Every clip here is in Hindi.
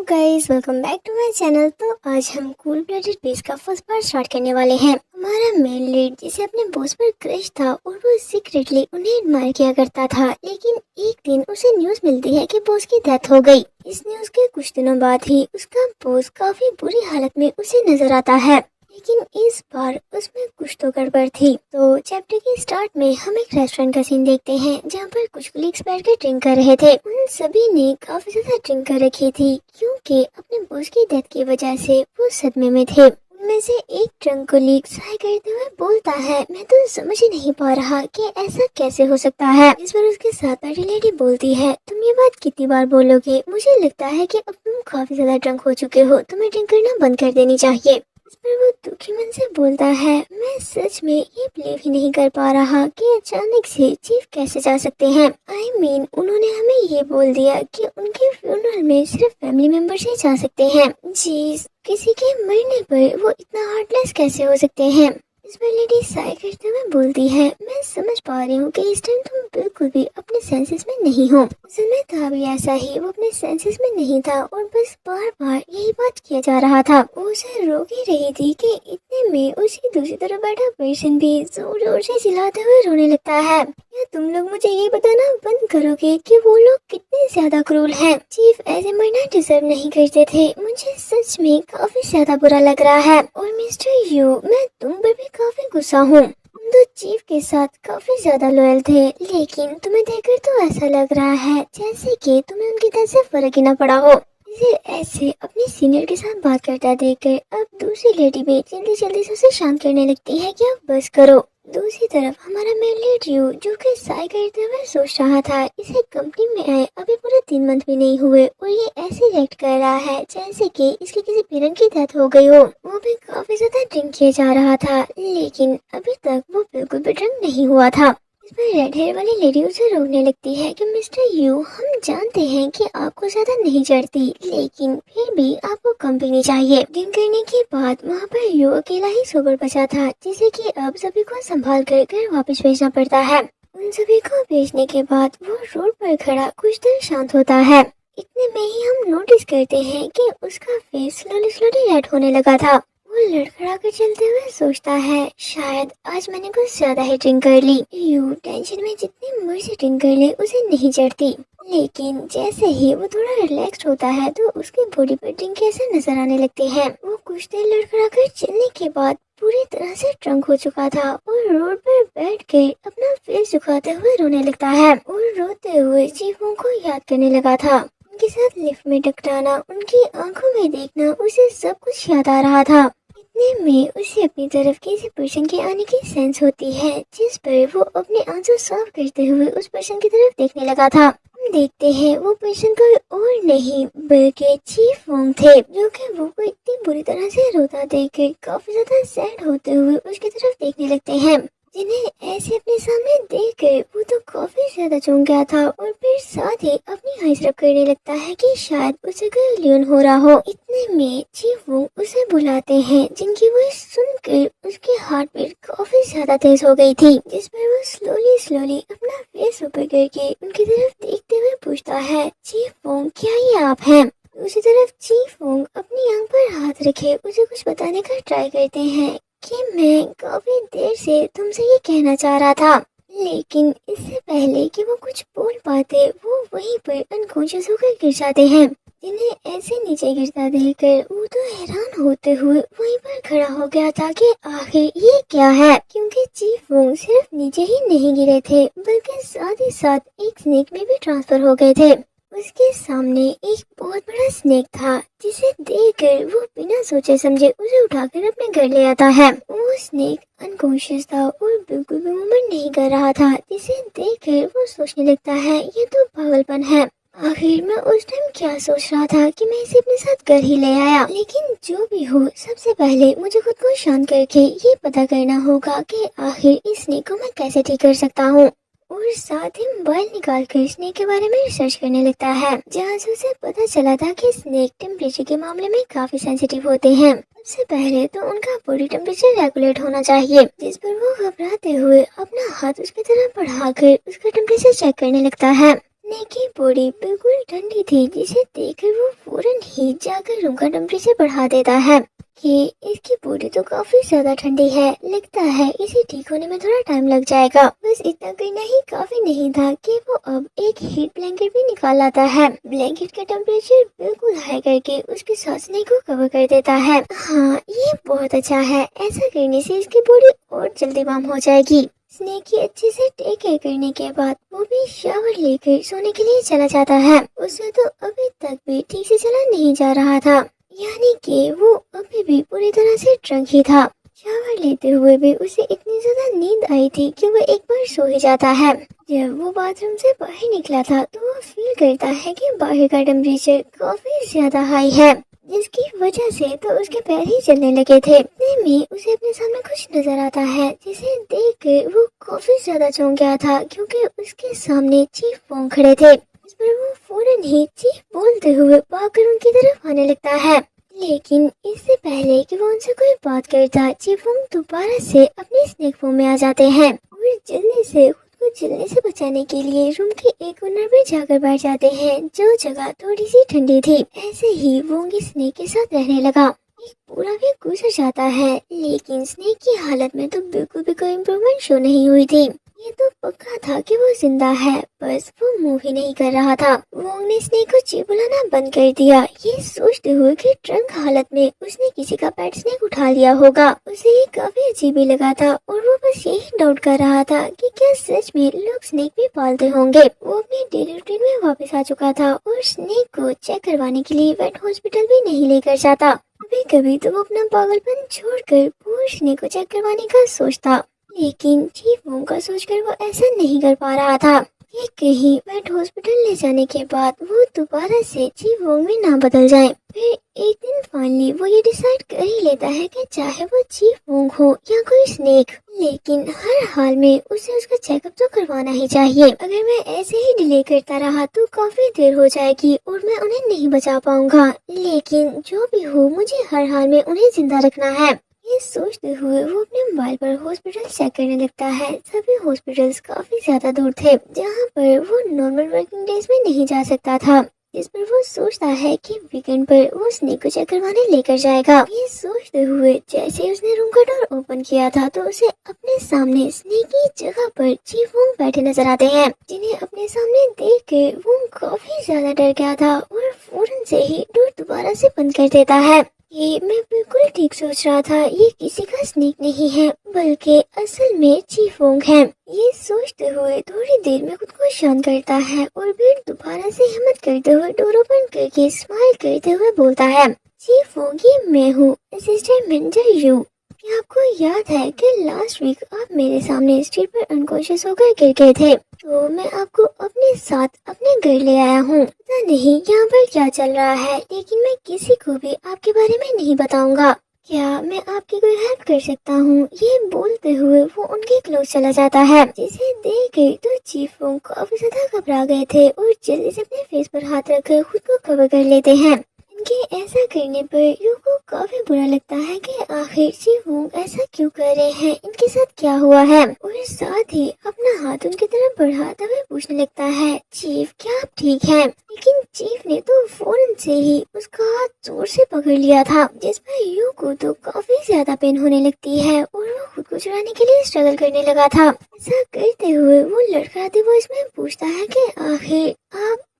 Guys, welcome back to my channel. तो आज हम कूल ब्लडेड बेस का फर्स्ट पार्ट स्टार्ट करने वाले हैं। हमारा मेन लीड जिसे अपने बॉस पर क्रश था और वो सीक्रेटली उन्हें एडमायर किया करता था, लेकिन एक दिन उसे न्यूज मिलती है कि बॉस की डेथ हो गई। इस न्यूज के कुछ दिनों बाद ही उसका बॉस काफी बुरी हालत में उसे नजर आता है, लेकिन इस बार उसमें कुछ तो गड़बड़ थी। तो चैप्टर के स्टार्ट में हम एक रेस्टोरेंट का सीन देखते हैं जहाँ पर कुछ कलीग्स बैठ कर ड्रिंक कर रहे थे। उन सभी ने काफी ज्यादा ड्रिंक कर रखी थी क्योंकि अपने बॉस की डेथ की वजह से वो सदमे में थे। उनमें से एक ड्रंक कलीग सहाय करते हुए बोलता है, मैं तो समझ ही नहीं पा रहा कि ऐसा कैसे हो सकता है। इस पर उसके साथ बैठी लेडी बोलती है, तुम ये बात कितनी बार बोलोगे? मुझे लगता है कि अब तुम काफी ज्यादा ड्रंक हो चुके हो, तुम्हें ड्रिंक करना बंद कर देनी चाहिए। इस पर वो दुखी मन से बोलता है, मैं सच में ये बिलीव ही नहीं कर पा रहा कि अचानक से चीफ कैसे जा सकते हैं। I mean, उन्होंने हमें ये बोल दिया कि उनके फ्यूनरल में सिर्फ फैमिली मेंबर्स ही जा सकते हैं। जी, किसी के मरने पर वो इतना हार्टलेस कैसे हो सकते हैं। इस पर लेडी साई करते हुए बोलती है, मैं समझ पा रही हूँ कि इस टाइम तुम बिल्कुल भी अपने सेंसेस में नहीं हो। असल में था भी ऐसा ही, वो अपने सेंसेस में नहीं था और बस बार बार यही बात किया जा रहा था। वो उसे रोक ही रही थी कि इतने में उसकी दूसरी तरफ बैठा पर्सन भी जोर जोर से चिल्लाते हुए रोने लगता है। क्या तुम लोग मुझे ये बताना बंद करोगे कि वो लोग कितने ज्यादा क्रूर हैं? चीफ ऐसे मरना डिजर्व नहीं करते थे। मुझे सच में काफी ज्यादा बुरा लग रहा है। और मिस्टर यू, मैं तुम पर भी काफी गुस्सा हूँ। तुम तो चीफ के साथ काफी ज्यादा लॉयल थे, लेकिन तुम्हें देखकर तो ऐसा लग रहा है जैसे कि तुम्हें उनकी तरफ से फर्क ही न पड़ा हो। इसे ऐसे अपने सीनियर के साथ बात करता देखकर अब दूसरी लेडी भी जल्दी जल्दी से उसे शांत करने लगती है कि अब बस करो। दूसरी तरफ हमारा मेन लीड यू, जो कि साई करते हुए सोच रहा था, इसे कंपनी में आए अभी पूरे 3 मंथ भी नहीं हुए और ये ऐसे रिएक्ट कर रहा है जैसे कि इसके किसी पेरेंट की डेथ हो गई हो। वो भी काफी ज्यादा ड्रिंक किया जा रहा था, लेकिन अभी तक वो बिल्कुल भी ड्रिंक नहीं हुआ था। इस पर रेड हेयर वाली लेडी उसे रोकने लगती है कि मिस्टर यू, हम जानते हैं कि आपको ज्यादा नहीं चढ़ती, लेकिन फिर भी आपको कम पीनी चाहिए। ड्रिंक करने के बाद वहाँ पर यू अकेला ही सोबर बचा था, जिसे कि अब सभी को संभाल कर घर वापस भेजना पड़ता है। उन सभी को भेजने के बाद वो रोड पर खड़ा कुछ देर शांत होता है। इतने में ही हम नोटिस करते हैं कि उसका फेस स्लोली स्लोली रेड होने लगा था। वो लड़खड़ा कर चलते हुए सोचता है, शायद आज मैंने कुछ ज्यादा ही ड्रिंक कर ली। यू टेंशन में जितनी मर्जी ड्रिंक कर ले उसे नहीं चढ़ती, लेकिन जैसे ही वो थोड़ा रिलैक्स्ड होता है तो उसकी बॉडी पर ड्रिंक कैसे नजर आने लगते हैं। वो कुछ देर लड़खड़ा कर चलने के बाद पूरी तरह से ड्रंक हो चुका था और रोड पर बैठ के अपना फेस झुकाते हुए रोने लगता है और रोते हुए चीफों को याद करने लगा था। उनके साथ लिफ्ट में टकराना, उनकी आंखों में देखना, उसे सब कुछ याद आ रहा था। इतने में उसे अपनी तरफ किसी पर्सन के आने की सेंस होती है, जिस पर वो अपने आंसू साफ करते हुए उस पर्सन की तरफ देखने लगा था। हम देखते हैं वो पर्सन कोई और नहीं बल्कि चीफ वोंग थे, जो कि वो को इतनी बुरी तरह से रोता देखकर काफी ज्यादा सैड होते हुए उसकी तरफ देखने लगते हैं। जिन्हें ऐसे अपने सामने देखकर वो तो काफी ज्यादा चौंक गया था और फिर साथ ही अपनी आइज रब करने लगता है कि शायद उसे कोई इल्यूजन हो रहा हो। इतने में चीफ वो उसे बुलाते हैं, जिनकी वॉइस सुनकर उसकी हार्ट बीट काफी ज्यादा तेज हो गई थी। जिस पर वो स्लोली स्लोली अपना फेस ऊपर करके उनकी तरफ देखते हुए पूछता है, चीफ वोंग, क्या ये आप हैं? दूसरी तरफ चीफ वोंग अपनी आंख पर हाथ रखे उसे कुछ बताने का ट्राई करते हैं कि मैं काफी देर से तुमसे ये कहना चाह रहा था, लेकिन इससे पहले कि वो कुछ बोल पाते वो वहीं पर अनकॉन्शियस होकर गिर जाते हैं। जिन्हें ऐसे नीचे गिरता देखकर वो तो हैरान होते हुए वहीं पर खड़ा हो गया था कि आखिर ये क्या है, क्योंकि चीफ वो सिर्फ नीचे ही नहीं गिरे थे बल्कि साथ ही साथ एक स्नेक में भी ट्रांसफर हो गए थे। उसके सामने एक बहुत बड़ा स्नेक था, जिसे देखकर वो बिना सोचे समझे उसे उठाकर अपने घर ले आता है। वो स्नेक अनकॉन्शियस था और बिल्कुल भी मूवमेंट नहीं कर रहा था, जिसे देखकर वो सोचने लगता है, ये तो पागलपन है। आखिर मैं उस टाइम क्या सोच रहा था कि मैं इसे अपने साथ घर ही ले आया। लेकिन जो भी हो, सबसे पहले मुझे खुद को शांत करके ये पता करना होगा कि आखिर इस स्नेक को मैं कैसे ठीक कर सकता हूँ। और साथ ही मोबाइल निकाल कर स्नेक के बारे में रिसर्च करने लगता है, जहाँ से उसे पता चला था कि स्नेक टेम्परेचर के मामले में काफी सेंसिटिव होते हैं। सबसे पहले तो उनका बॉडी टेम्परेचर रेगुलेट होना चाहिए, जिस पर वो घबराते हुए अपना हाथ उसकी तरफ बढ़ाकर उसका टेम्परेचर चेक करने लगता है। स्नेक की बॉडी बिल्कुल ठंडी थी, जिसे देखकर वो फौरन ही जाकर रूम का टेम्परेचर बढ़ा देता है कि इसकी बॉडी तो काफी ज्यादा ठंडी है, लगता है इसे ठीक होने में थोड़ा टाइम लग जाएगा। बस इतना करना ही काफी नहीं था कि वो अब एक हीट ब्लैंकेट भी निकाल लाता है। ब्लैंकेट का टेम्परेचर बिल्कुल हाई करके उसके सांसने को कवर कर देता है। हाँ, ये बहुत अच्छा है, ऐसा करने से इसकी बॉडी और जल्दी वार्म हो जाएगी। स्नेक की अच्छे से टेक केयर करने के बाद वो भी शावर लेकर सोने के लिए चला जाता है। उसे तो अभी तक भी ठीक से चला नहीं जा रहा था, यानी कि वो अभी भी पूरी तरह से ड्रंक ही था। शावर लेते हुए भी उसे इतनी ज्यादा नींद आई थी कि वो एक बार सो ही जाता है। जब वो बाथरूम से बाहर निकला था तो वो फील करता है कि बाहर का टेम्परेचर काफी ज्यादा हाई है, जिसकी वजह से तो उसके पैर ही चलने लगे थे। इतने में उसे अपने सामने कुछ नजर आता है, जिसे देखकर वो काफी ज्यादा चौंक गया था, क्योंकि उसके सामने चीफ वोंग खड़े थे। इस पर वो फौरन ही चीफ बोलते हुए भागकर उनकी तरफ आने लगता है। लेकिन इससे पहले कि वो उनसे कोई बात करता, चीफ वोंग दोबारा से अपने स्नेक फॉर्म में आ जाते हैं और जल्दी से खुद को जलने से बचाने के लिए रूम के एक कॉर्नर पर जाकर बैठ जाते हैं, जो जगह थोड़ी सी ठंडी थी। ऐसे ही वोंग स्नेक के साथ रहने लगा। एक पूरा वीक गुजर जाता है, लेकिन स्नेक की हालत में तो बिल्कुल भी कोई इम्प्रूवमेंट शो नहीं हुई थी। ये तो पक्का था कि वो जिंदा है, बस वो मूव ही नहीं कर रहा था। वोंग ने स्नेक को ची बुलाना बंद कर दिया, ये सोचते हुए कि ड्रंक हालत में उसने किसी का पेट स्नेक उठा लिया होगा। उसे ये काफी अजीब ही लगा था और वो बस यही डाउट कर रहा था कि क्या सच में लोग स्नेक भी पालते होंगे। वो अपने डेली रूटीन में वापस आ चुका था और स्नेक को चेक करवाने के लिए वेट हॉस्पिटल भी नहीं लेकर जाता। कभी कभी तो वो अपना पागलपन छोड़कर पूरे स्नेक को चेक करवाने का सोचता, लेकिन चीफ वोंग का सोचकर वो ऐसा नहीं कर पा रहा था कि कहीं वेट हॉस्पिटल ले जाने के बाद वो दोबारा से चीफ वोंग में ना बदल जाए। फिर एक दिन फाइनली वो ये डिसाइड कर ही लेता है कि चाहे वो चीफ वोंग हो या कोई स्नेक, लेकिन हर हाल में उसे उसका चेकअप तो करवाना ही चाहिए। अगर मैं ऐसे ही डिले करता रहा तो काफी देर हो जाएगी और मैं उन्हें नहीं बचा पाऊंगा, लेकिन जो भी हो मुझे हर हाल में उन्हें जिंदा रखना है। ये सोचते हुए वो अपने मोबाइल पर हॉस्पिटल चेक करने लगता है। सभी हॉस्पिटल्स काफी ज्यादा दूर थे, जहाँ पर वो नॉर्मल वर्किंग डेज में नहीं जा सकता था। इस पर वो सोचता है कि वीकेंड पर वो स्नेक को चेक करवाने लेकर जाएगा। ये सोचते हुए जैसे ही उसने रूम का डोर ओपन किया था तो उसे अपने सामने स्नेक की जगह पर चीफ वोंग बैठे नजर आते हैं, जिन्हें अपने सामने देख कर वो काफी ज्यादा डर गया था और फौरन से ही डोर दोबारा से बंद कर देता है। ये मैं बिल्कुल ठीक सोच रहा था, ये किसी का स्नेक नहीं है बल्कि असल में चीफ वोंग है। ये सोचते हुए थोड़ी देर में खुद को शांत करता है और फिर दोबारा से हिम्मत करते हुए डोर ओपन करके स्माइल करते हुए बोलता है, चीफ वोंग ये मैं हूँ, असिस्टेंट मैनेजर यू। क्या आपको याद है कि लास्ट वीक आप मेरे सामने स्ट्रीट पर अनकॉन्शियस होकर गिर गए थे, तो मैं आपको अपने साथ अपने घर ले आया हूँ। पता नहीं यहाँ पर क्या चल रहा है, लेकिन मैं किसी को भी आपके बारे में नहीं बताऊंगा। क्या मैं आपकी कोई हेल्प कर सकता हूँ? ये बोलते हुए वो उनके क्लोज चला जाता है, जिसे देख कर तो चीफ वोंग काफी ज्यादा घबरा गए थे और जल्दी से अपने फेस पर हाथ रखकर खुद को कवर कर लेते हैं। इनके ऐसा करने पर यू को काफी बुरा लगता है कि आखिर चीफ वोंग ऐसा क्यों कर रहे हैं, इनके साथ क्या हुआ है, और साथ ही अपना हाथ उनकी तरफ बढ़ाते हुए पूछने लगता है, चीफ क्या आप ठीक हैं? लेकिन चीफ ने तो फौरन से ही उसका हाथ जोर से पकड़ लिया था, जिस पर यू को तो काफी ज्यादा पेन होने लगती है और वो खुद को छुड़ाने के लिए स्ट्रगल करने लगा था। ऐसा करते हुए वो लड़खड़ाते वॉइस में पूछता है कि आखिर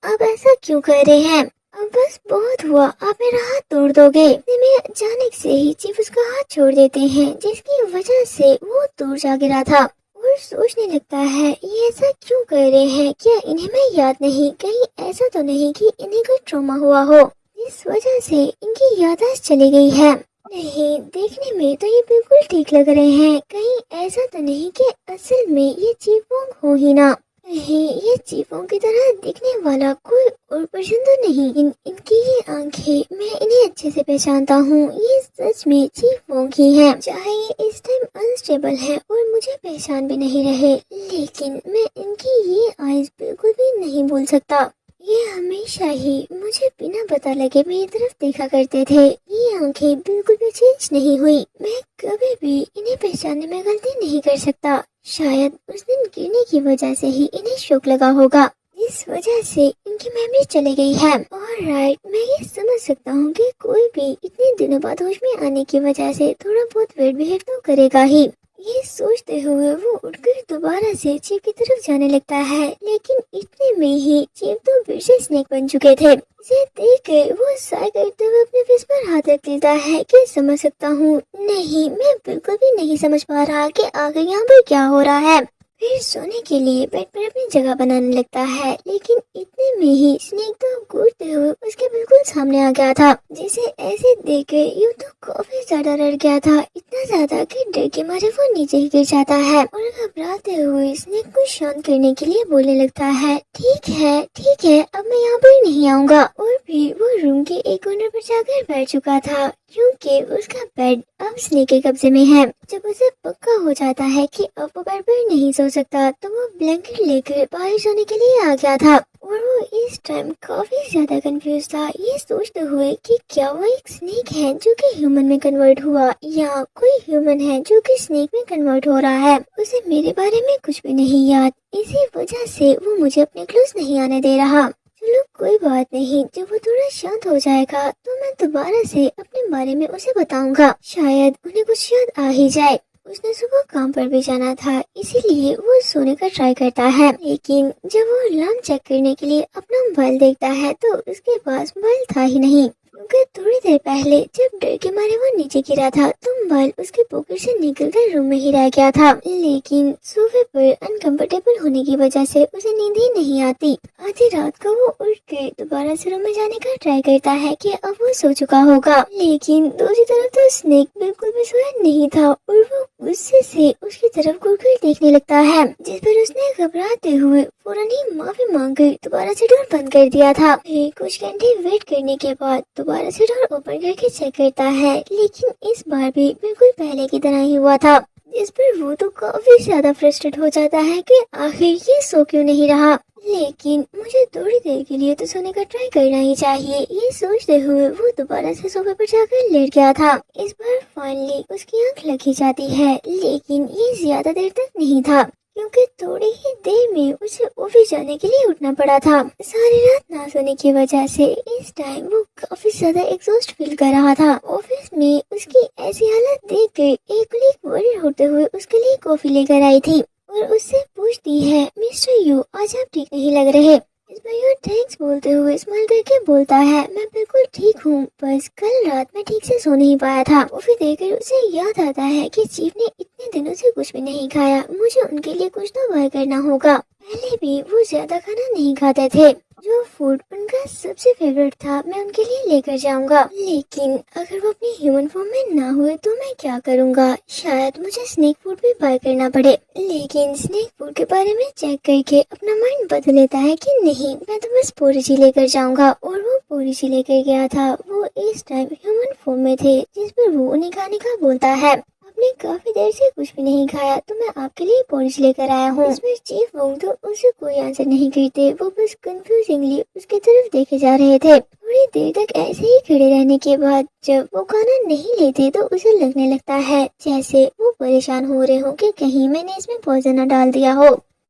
आप ऐसा क्यों कर रहे हैं? अब बस बहुत हुआ, आप मेरा हाथ तोड़ दोगे। इतने में अचानक से ही चीफ उसका हाथ छोड़ देते हैं, जिसकी वजह से वो दूर जा गिरा था और सोचने लगता है ये ऐसा क्यों कर रहे हैं, क्या इन्हें मैं याद नहीं, कहीं ऐसा तो नहीं कि इन्हें कोई ट्रॉमा हुआ हो, इस वजह से इनकी याददाश्त चली गई है। नहीं, देखने में तो ये बिल्कुल ठीक लग रहे हैं, कहीं ऐसा तो नहीं कि असल में ये चीफ वोंग हो ही ना, नहीं ये चीफों की तरह दिखने वाला कोई और पर्सन तो नहीं। इनकी ये आंखें, मैं इन्हें अच्छे से पहचानता हूँ, ये सच में चीफ वोंग ही हैं। चाहे ये इस टाइम अनस्टेबल है और मुझे पहचान भी नहीं रहे, लेकिन मैं इनकी ये आईज बिल्कुल भी नहीं भूल सकता। ये हमेशा ही मुझे बिना पता लगे मेरी तरफ देखा करते थे, ये आंखें बिल्कुल भी चेंज नहीं हुई, मैं कभी भी इन्हें पहचानने में गलती नहीं कर सकता। शायद उस दिन गिरने की वजह से ही इन्हें शौक लगा होगा, इस वजह से इनकी मेमोरी चली गई है। और राइट, मैं ये समझ सकता हूँ कि कोई भी इतने दिनों बाद होश में आने की वजह से थोड़ा बहुत वेट बिहेव तो करेगा ही। ये सोचते हुए वो उठकर दोबारा से चीफ की तरफ जाने लगता है, लेकिन इतने में ही चीफ तो फिर से स्नेक बन चुके थे। इसे देख कर वो साय करते हुए अपने फेस पर हाथ रख लेता है कि समझ सकता हूँ। नहीं, मैं बिल्कुल भी नहीं समझ पा रहा कि आगे यहाँ पर क्या हो रहा है। फिर सोने के लिए बेड पर अपनी जगह बनाने लगता है, लेकिन इतने में ही स्नेक तो कूदते हुए उसके बिल्कुल सामने आ गया था, जिसे ऐसे देखकर यूं तो काफी ज्यादा डर गया था, इतना ज्यादा कि डर के मारे वो नीचे ही गिर जाता है और घबराते हुए स्नेक को शांत करने के लिए बोलने लगता है, ठीक है ठीक है, अब मैं यहाँ पर नहीं आऊँगा। और फिर वो रूम के एक कोने पर जाकर बैठ चुका था, क्योंकि उसका बेड अब स्नेक के कब्जे में है। जब उसे पक्का हो जाता है कि अब वो बेड पर नहीं सो सकता, तो वो ब्लैंकेट लेकर बाहर सोने के लिए आ गया था। और वो इस टाइम काफी ज्यादा कंफ्यूज था, ये सोचते हुए कि क्या वो एक स्नेक है जो कि ह्यूमन में कन्वर्ट हुआ, या कोई ह्यूमन है जो कि स्नेक में कन्वर्ट हो रहा है। उसे मेरे बारे में कुछ भी नहीं याद, इसी वजह से वो मुझे अपने क्लोज नहीं आने दे रहा। चलो कोई बात नहीं, जब वो थोड़ा शांत हो जाएगा तो मैं दोबारा से अपने बारे में उसे बताऊंगा, शायद उन्हें कुछ याद आ ही जाए। उसने सुबह काम पर भी जाना था, इसीलिए वो सोने का ट्राई करता है, लेकिन जब वो अलार्म चेक करने के लिए अपना मोबाइल देखता है तो उसके पास मोबाइल था ही नहीं, क्योंकि थोड़ी देर पहले जब डर के मारे वो नीचे गिरा था तो मोबाइल उसके पॉकेट से निकलकर रूम में ही रह गया था। लेकिन सोफे पर अनकंफर्टेबल होने की वजह से उसे नींद ही नहीं आती। आधी रात को वो उठ के दोबारा से रूम में जाने का ट्राई करता है कि अब वो सो चुका होगा, लेकिन दूसरी तरफ तो स्नेक बिल्कुल भी सोया नहीं था और वो गुस्से से उसकी तरफ घूर देखने लगता है, जिस पर उसने घबराते हुए फौरन ही माफी मांगकर दोबारा से डोर बंद कर दिया था। फिर कुछ घंटे वेट करने के बाद दोबारा से डोर ओपन करके चेक करता है, लेकिन इस बार भी बिल्कुल पहले की तरह ही हुआ था, जिस पर वो तो काफी ज्यादा फ्रस्ट्रेट हो जाता है कि आखिर ये सो क्यों नहीं रहा। लेकिन मुझे थोड़ी देर के लिए तो सोने का ट्राई करना ही चाहिए, ये सोचते हुए वो दोबारा से सोफे पर जाकर लेट गया था। इस बार फाइनली उसकी आंख लग ही जाती है, लेकिन ये ज्यादा देर तक नहीं था, क्योंकि थोड़ी ही देर में उसे ऑफिस जाने के लिए उठना पड़ा था। सारी रात ना सोने की वजह से इस टाइम वो काफी ज्यादा एग्जॉस्ट फील कर रहा था। ऑफिस में उसकी ऐसी हालत देखकर एक कलीग वरीड होते हुए उसके लिए कॉफी लेकर आई थी और उससे पूछती है, मिस्टर यू, आज आप ठीक नहीं लग रहे। इस पर यू थैंक्स बोलते हुए स्माइल करके बोलता है, मैं बिल्कुल ठीक हूँ, बस कल रात में ठीक से सो नहीं पाया था। कॉफी देकर उसे याद आता है कि चीफ ने इतने दिनों से कुछ भी नहीं खाया, मुझे उनके लिए कुछ तो बाय करना होगा। पहले भी वो ज्यादा खाना नहीं खाते थे, जो फूड उनका सबसे फेवरेट था मैं उनके लिए लेकर जाऊंगा, लेकिन अगर वो अपनी ह्यूमन फॉर्म में ना हुए तो मैं क्या करूंगा, शायद मुझे स्नेक फूड भी बाय करना पड़े। लेकिन स्नेक फूड के बारे में चेक करके अपना माइंड बदल लेता है कि नहीं, मैं तो बस पोरिची लेकर जाऊंगा। और वो पोरिची लेकर गया था। वो इस टाइम ह्यूमन फॉर्म में थे, जिस पर वो उन्हें खाने का बोलता है, आपने काफी देर से कुछ भी नहीं खाया तो मैं आपके लिए पोरिच लेकर आया हूँ। इसमें चीफ वोंग तो उसे कोई आंसर नहीं करते, वो बस कंफ्यूजिंगली उसकी तरफ देखे जा रहे थे। थोड़ी देर तक ऐसे ही खड़े रहने के बाद जब वो खाना नहीं लेते तो उसे लगने लगता है जैसे वो परेशान हो रहे हो कि कहीं मैंने इसमें पॉइजन न डाल दिया हो।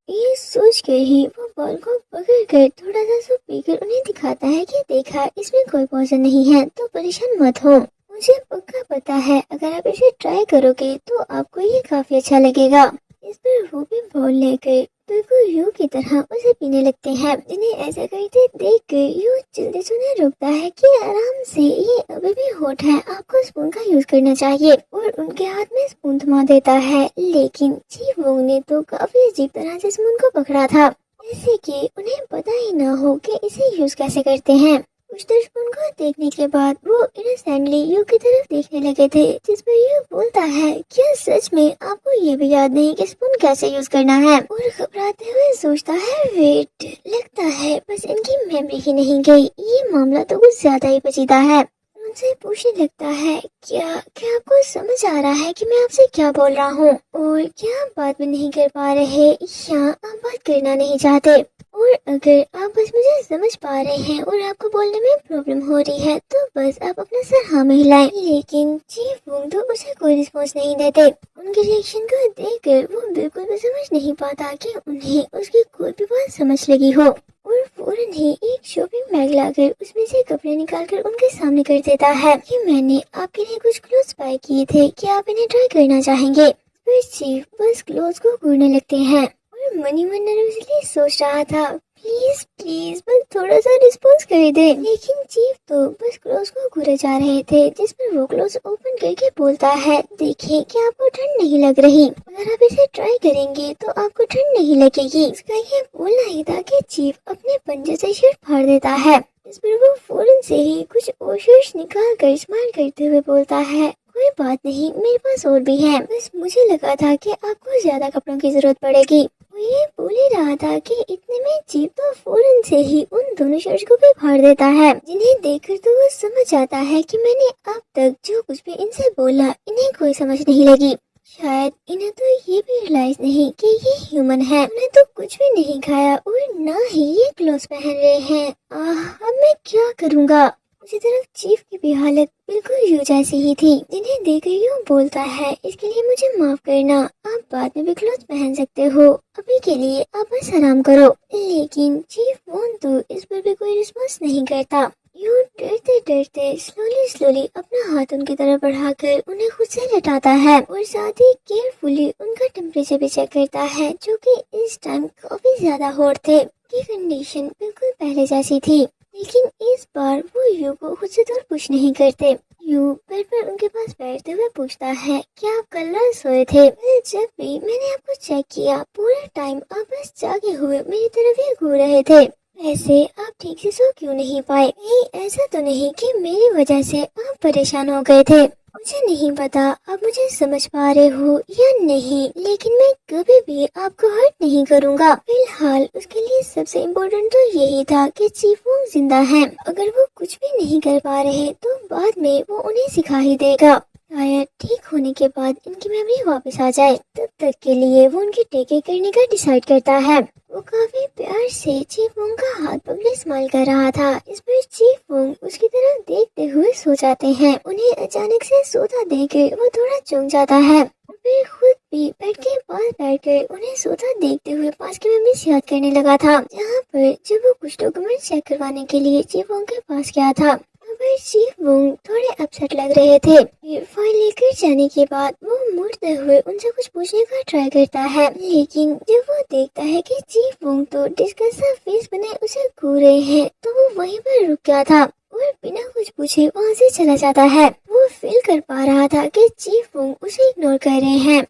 ये सोच कर ही वो बॉल को पकड़ कर थोड़ा सा सूप पीकर उन्हें दिखाता है कि देखा, इसमें कोई पॉइजन नहीं है, तो परेशान मत हो। मुझे पक्का पता है अगर आप इसे ट्राई करोगे तो आपको ये काफी अच्छा लगेगा। इस पर वो भी बोल लेकर बिल्कुल यू की तरह उसे पीने लगते हैं। जिन्हें ऐसा करते देख कर यू जल्दी से उन्हें रोकता है कि आराम से, ये अभी भी हॉट है, आपको स्पून का यूज करना चाहिए। और उनके हाथ में स्पून थमा देता है, लेकिन चीफ वोंग ने तो काफी अजीब तरह से स्पून को पकड़ा था, जैसे कि उन्हें पता ही ना हो कि इसे यूज कैसे करते हैं। कुछ देर स्पून को देखने के बाद वो इनोसेंटली यू की तरफ देखने लगे थे, जिस पर यू बोलता है, क्या सच में आपको ये भी याद नहीं कि स्पून कैसे यूज करना है। और घबराते हुए सोचता है, वेट, लगता है बस इनकी मेमोरी ही नहीं गई, ये मामला तो कुछ ज्यादा ही पेचीदा है। उनसे पूछने लगता है, क्या क्या आपको समझ आ रहा है कि मैं आपसे क्या बोल रहा हूँ, और क्या आप बात भी नहीं कर पा रहे या आप बात करना नहीं चाहते। और अगर आप बस मुझे समझ पा रहे हैं और आपको बोलने में प्रॉब्लम हो रही है तो बस आप अपना सर हाँ में हिलाएं। लेकिन चीफ वुंग तो उसे कोई रिस्पॉन्स नहीं देते। उनके रिएक्शन को देखकर वो बिल्कुल भी समझ नहीं पाता कि उन्हें उसकी कोई भी बात समझ लगी हो, और फौरन ही एक शॉपिंग बैग लाकर उसमें से कपड़े निकालकर उनके सामने कर देता है कि मैंने आपके लिए कुछ क्लोथ्स बाय किए थे, क्या आप इन्हें ट्राई करना चाहेंगे। फिर चीफ बस क्लोथ्स को घूरने लगते हैं और मनी मन नर्वसली सोच रहा था प्लीज प्लीज बस थोड़ा सा रिस्पॉन्स कर दे। लेकिन चीफ तो बस क्लोथ्स को घूरे जा रहे थे, जिस पर वो क्लोथ्स ओपन करके बोलता है देखिए क्या आपको ठंड नहीं लग रही, अगर आप इसे ट्राई करेंगे तो आपको ठंड नहीं लगेगी। इसका ये बोलना ही था कि चीफ अपने पंजे से शर्ट फाड़ देता है। इस पर वो फौरन से ही कुछ और शर्ट्स निकाल कर स्माइल करते हुए बोलता है कोई बात नहीं, मेरे पास और भी है, बस मुझे लगा था कि आपको ज्यादा कपड़ों की जरूरत पड़ेगी। वो ये बोल ही रहा था कि इतने में चीफ तो फौरन से ही उन दोनों शर्ट्स को भी फाड़ देता है, जिन्हें देखकर तो वो समझ आता है कि मैंने अब तक जो कुछ भी इनसे बोला इन्हें कोई समझ नहीं लगी। शायद इन्हें तो ये भी रियलाइज नहीं कि ये ह्यूमन है, उन्हें तो कुछ भी नहीं खाया और ना ही ये क्लोथ पहन रहे हैं। अब मैं क्या करूँगा। उसी तरफ चीफ की भी हालत बिल्कुल यूं जैसी ही थी, जिन्हें देखकर यूं बोलता है इसके लिए मुझे माफ करना, आप बाद में भी क्लोथ पहन सकते हो, अभी के लिए आप बस आराम करो। लेकिन चीफ वोन तो इस पर भी कोई रिस्पॉन्स नहीं करता। यूं डरते डरते स्लोली स्लोली अपना हाथ उनकी तरफ बढ़ाकर उन्हें खुद से लटाता है और साथ ही केयरफुली उनका टेम्परेचर भी चेक करता है, जो कि इस टाइम काफी ज्यादा हॉट थे। की कंडीशन बिल्कुल पहले जैसी थी, लेकिन इस बार वो यू को खुद से दूर पुश नहीं करते। यू बेड पर उनके पास बैठते हुए पूछता है क्या आप कल रात सोए थे? जब भी मैंने आपको चेक किया पूरा टाइम आप बस जागे हुए मेरी तरफ ही घूर रहे थे, वैसे आप ठीक से सो क्यों नहीं पाए? कहीं ऐसा तो नहीं कि मेरी वजह से आप परेशान हो गए थे? मुझे नहीं पता आप मुझे समझ पा रहे हो या नहीं, लेकिन मैं कभी भी आपको हर्ट नहीं करूँगा। फिलहाल उसके लिए सबसे इम्पोर्टेंट तो यही था कि चीफ वोंग जिंदा है, अगर वो कुछ भी नहीं कर पा रहे तो बाद में वो उन्हें सिखा ही देगा। शायद ठीक होने के बाद इनकी मेमोरी वापस आ जाए, तब तक के लिए वो उनकी टेक करने का डिसाइड करता है। वो काफी प्यार से चीफ वोंग का हाथ पकड़े स्माइल कर रहा था। इस पर चीफ वोंग उसकी तरफ देखते हुए सो जाते हैं। उन्हें अचानक से सोता देखकर वो थोड़ा चौंक जाता है, फिर खुद भी बेड के पास बैठकर उन्हें सोता देखते हुए पास की मेमोरीज याद करने लगा था, जहाँ पर जब वो कुछ डॉक्यूमेंट चेक करवाने के लिए चीफ वोंग के पास गया था। पर चीफ वोंग थोड़े अपसेट लग रहे थे। फिर फाइल लेकर जाने के बाद वो मुड़ते हुए उनसे कुछ पूछने का ट्राई करता है, लेकिन जब वो देखता है कि चीफ वोंग तो डिस्कस सा फेस बने उसे घूर रहे हैं, तो वो वहीं पर रुक गया था और बिना कुछ पूछे वहाँ से चला जाता है। वो फील कर पा रहा था कि चीफ वोंग उसे इग्नोर कर रहे हैं,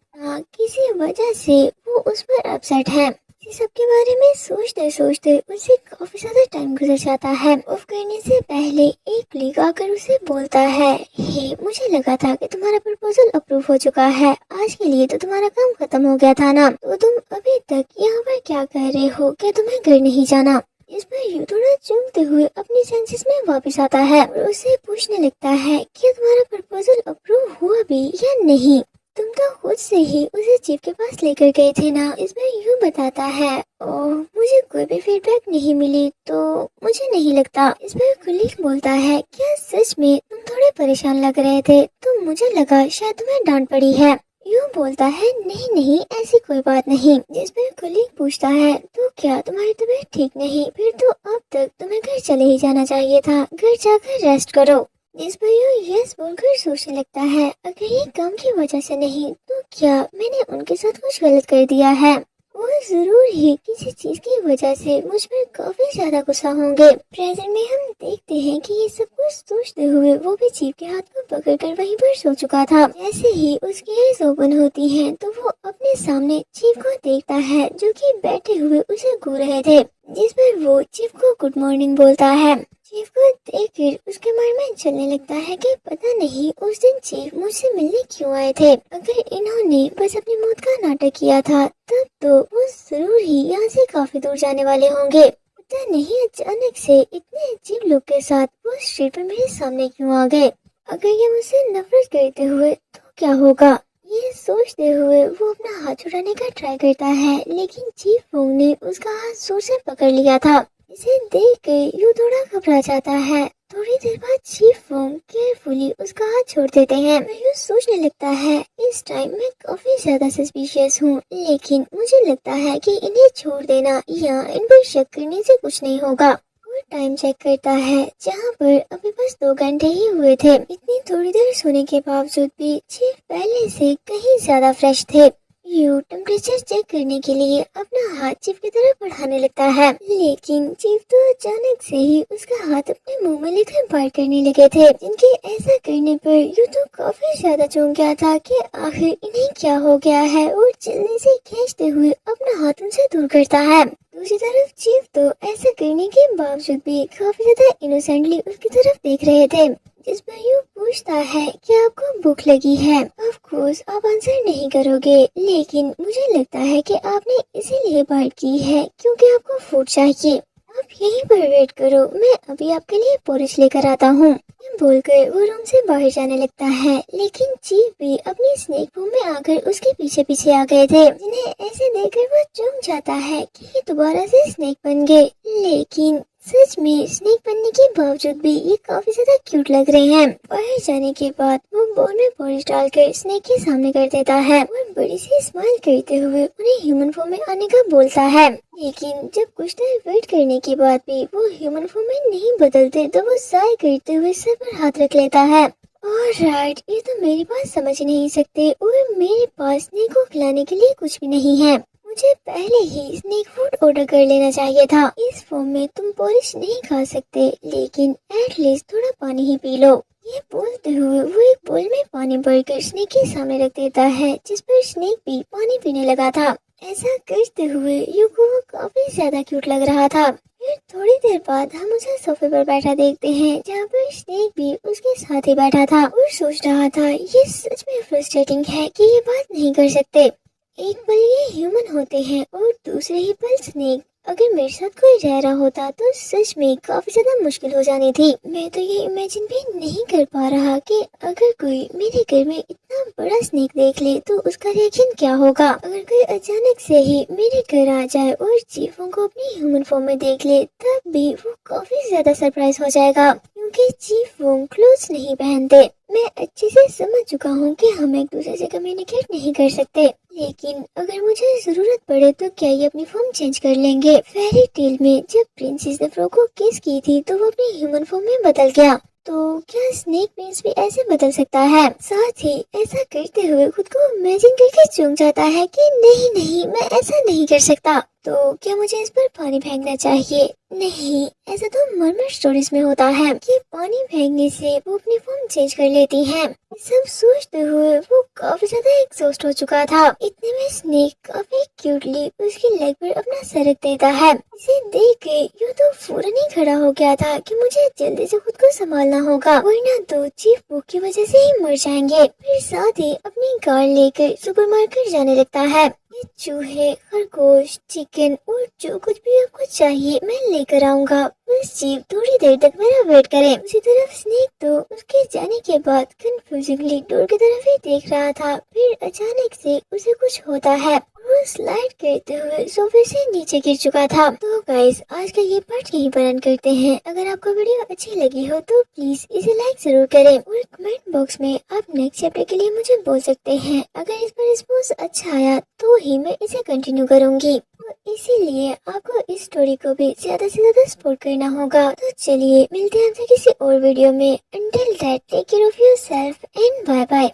किसी वजह से वो उस पर अपसेट है। इस सब के बारे में सोचते सोचते उसे काफी ज्यादा टाइम गुजर जाता है। ऑफ करने से पहले एक क्लिक आकर उसे बोलता है हे मुझे लगा था कि तुम्हारा प्रपोजल अप्रूव हो चुका है, आज के लिए तो तुम्हारा काम खत्म हो गया था ना, तो तुम अभी तक यहाँ पर क्या कर रहे हो, क्या तुम्हें घर नहीं जाना? इस पर यू थोड़ा चूमते हुए अपने सेंसेस में वापस आता है और उसे पूछने लगता है क्या तुम्हारा प्रपोजल अप्रूव हुआ भी या नहीं? तुम तो खुद से ही उसे चीफ के पास लेकर गए थे ना। इसमें यूं बताता है ओह मुझे कोई भी फीडबैक नहीं मिली तो मुझे नहीं लगता। इस पर कुलीग बोलता है क्या सच में तुम थोड़े परेशान लग रहे थे तो मुझे लगा शायद तुम्हें डांट पड़ी है। यूं बोलता है नहीं नहीं ऐसी कोई बात नहीं। जिस पर कुलीग पूछता है तो क्या तुम्हारी तबीयत ठीक नहीं? फिर तो अब तक तुम्हें घर चले ही जाना चाहिए था, घर जाकर रेस्ट करो। इस पर यू यस बोलकर सोचने लगता है अगर ये काम की वजह से नहीं तो क्या मैंने उनके साथ कुछ गलत कर दिया है? वो जरूर ही किसी चीज की वजह से मुझ पर काफी ज्यादा गुस्सा होंगे। प्रेजेंट में हम देखते हैं कि ये सब कुछ सोचते हुए वो भी चीफ के हाथ को पकड़कर वहीं पर सो चुका था। जैसे ही उसकी आईज ओपन होती हैं तो वो अपने सामने चीफ को देखता है जो कि बैठे हुए उसे घूर रहे थे, जिस पर वो चीफ को गुड मॉर्निंग बोलता है। चीफ को देखकर उसके मन में चलने लगता है कि पता नहीं उस दिन चीफ मुझसे मिलने क्यों आए थे। अगर इन्होंने बस अपनी मौत का नाटक किया था तब तो वो जरूर ही यहाँ से काफी दूर जाने वाले होंगे। पता नहीं अचानक से इतने अजीब लोग के साथ वो स्ट्रीट पर मेरे सामने क्यों आ गए। अगर ये मुझसे नफरत करते हुए तो क्या होगा? ये सोचते हुए वो अपना हाथ छुड़ाने का ट्राई करता है, लेकिन चीफ फोंग ने उसका हाथ जोर से पकड़ लिया था। इसे देख के यू थोड़ा घबरा जाता है। थोड़ी देर बाद चीफ फोंग केयरफुली उसका हाथ छोड़ देते हैं। यू सोचने लगता है, इस टाइम मैं काफी ज्यादा सस्पिशियस हूँ, लेकिन मुझे लगता है कि इन्हें छोड़ देना या इन पर शक करने से कुछ नहीं होगा। और टाइम चेक करता है, जहाँ पर अभी बस 2 घंटे ही हुए थे। इतनी थोड़ी देर सोने के बावजूद भी चीफ पहले से कहीं ज्यादा फ्रेश थे। यू टेम्परेचर चेक करने के लिए अपना हाथ चीफ की तरफ बढ़ाने लगता है, लेकिन चीफ तो अचानक से ही उसका हाथ अपने मुंह में लेकर बाइट करने लगे थे, जिनके ऐसा करने पर यू तो काफी ज्यादा चौंक गया था कि आखिर इन्हें क्या हो गया है, और जल्दी से खींचते हुए अपना हाथ उनसे दूर करता है। दूसरी तरफ चीफ तो ऐसा करने के बावजूद भी काफी ज्यादा इनोसेंटली उसकी तरफ देख रहे थे, जिस पर यू पूछता है कि आपको भूख लगी है। ऑफ कोर्स आप आंसर नहीं करोगे, लेकिन मुझे लगता है कि आपने इसीलिए बाइट की है क्योंकि आपको फूड चाहिए। आप यहीं पर वेट करो, मैं अभी आपके लिए पोरिज लेकर आता हूँ। बोलकर वो रूम से बाहर जाने लगता है, लेकिन चीफ भी अपनी स्नेक फॉर्म में आकर उसके पीछे पीछे आ गए थे, जिन्हें ऐसे देखकर वो चौंक जाता है कि ये दोबारा से स्नेक बन गए। लेकिन सच में स्नेक बनने के बावजूद भी ये काफी ज्यादा क्यूट लग रहे हैं। बाहर जाने के बाद वो बोल में पॉलिश डालकर स्नेक के सामने कर देता है और बड़ी सी स्माइल करते हुए उन्हें ह्यूमन फॉर्म में आने का बोलता है। लेकिन जब कुछ देर वेट करने के बाद भी वो ह्यूमन फॉर्म में नहीं बदलते, तो वो साय करते हुए सर पर हाथ रख लेता है। ऑलराइट, ये तो मेरी बात समझ नहीं सकते और मेरे पास स्नेक को खिलाने के लिए कुछ भी नहीं है। मुझे पहले ही स्नेक फूड ऑर्डर कर लेना चाहिए था। इस फॉर्म में तुम पॉलिश नहीं खा सकते, लेकिन एटलीस्ट थोड़ा पानी ही पी लो। ये बोलते हुए वो एक बोल में पानी भरकर स्नेक के सामने रख देता है, जिस पर स्नेक भी पानी पीने लगा था। ऐसा करते हुए यू को वो काफी ज्यादा क्यूट लग रहा था। फिर थोड़ी देर बाद हम उसे सोफे पर बैठा देखते हैं, जहाँ पर स्नेक भी उसके साथ ही बैठा था और सोच रहा था, ये सच में फ्रस्ट्रेटिंग है कि ये बात नहीं कर सकते। एक पल ये ह्यूमन होते हैं और दूसरे ही पल स्नेक। अगर मेरे साथ कोई रह रहा होता तो सच में काफी ज्यादा मुश्किल हो जानी थी। मैं तो ये इमेजिन भी नहीं कर पा रहा कि अगर कोई मेरे घर में इतना बड़ा स्नेक देख ले तो उसका रिएक्शन क्या होगा। अगर कोई अचानक से ही मेरे घर आ जाए और चीफों को अपनी ह्यूमन फॉर्म में देख ले, तब भी वो काफी ज्यादा सरप्राइज हो जाएगा, क्योंकि चीफों क्लोथ्स नहीं पहनते। मैं अच्छे से समझ चुका हूँ कि हम एक दूसरे से कम्युनिकेट नहीं कर सकते, लेकिन अगर मुझे जरूरत पड़े तो क्या ये अपनी फॉर्म चेंज कर लेंगे। फेरी टेल में जब प्रिंसेस ने फ्रो को किस की थी तो वो अपनी ह्यूमन फॉर्म में बदल गया, तो क्या स्नेक प्रिंस भी ऐसे बदल सकता है। साथ ही ऐसा करते हुए खुद को इमेजिन करके चूक जाता है कि नहीं नहीं, मैं ऐसा नहीं कर सकता। तो क्या मुझे इस पर पानी फेंकना चाहिए? नहीं, ऐसा तो मर्मर स्टोरीज में होता है कि पानी फेंकने से वो अपनी फॉर्म चेंज कर लेती हैं। सब सोचते हुए वो काफी ज्यादा एग्जॉस्ट हो चुका था। इतने में स्नेक काफी क्यूटली उसकी लेग पर अपना सर रख देता है। इसे देख के यूं तो फौरन ही खड़ा हो गया था कि मुझे जल्दी से खुद को संभालना होगा, वरना तो चीफ भूख की वजह से ही मर जाएंगे। फिर साथ ही अपनी कार लेकर सुपरमार्केट जाने लगता है। ये चूहे, खरगोश, चिकन और जो कुछ भी आपको चाहिए मैं लेकर आऊंगा, बस चीफ थोड़ी देर तक मेरा वेट करें। उसी तरफ स्नेक तो उसके जाने के बाद कंफ्यूजिंगली डोर की तरफ ही देख रहा था। फिर अचानक से उसे कुछ होता है, वो स्लाइड करते हुए सोफे से नीचे गिर चुका था। तो गाइस, आज का ये पार्ट यहीं पर एंड करते हैं। अगर आपको वीडियो अच्छी लगी हो तो प्लीज इसे लाइक जरूर करें और कमेंट बॉक्स में आप नेक्स्ट चैप्टर के लिए मुझे बोल सकते हैं। अगर इस पर रिस्पॉन्स अच्छा आया तो ही मैं इसे कंटिन्यू करूंगी, तो इसीलिए आपको इस स्टोरी को भी ज्यादा से ज्यादा सपोर्ट करना होगा। तो चलिए मिलते हैं आपसे किसी और वीडियो में। Until that, take care of yourself and bye bye.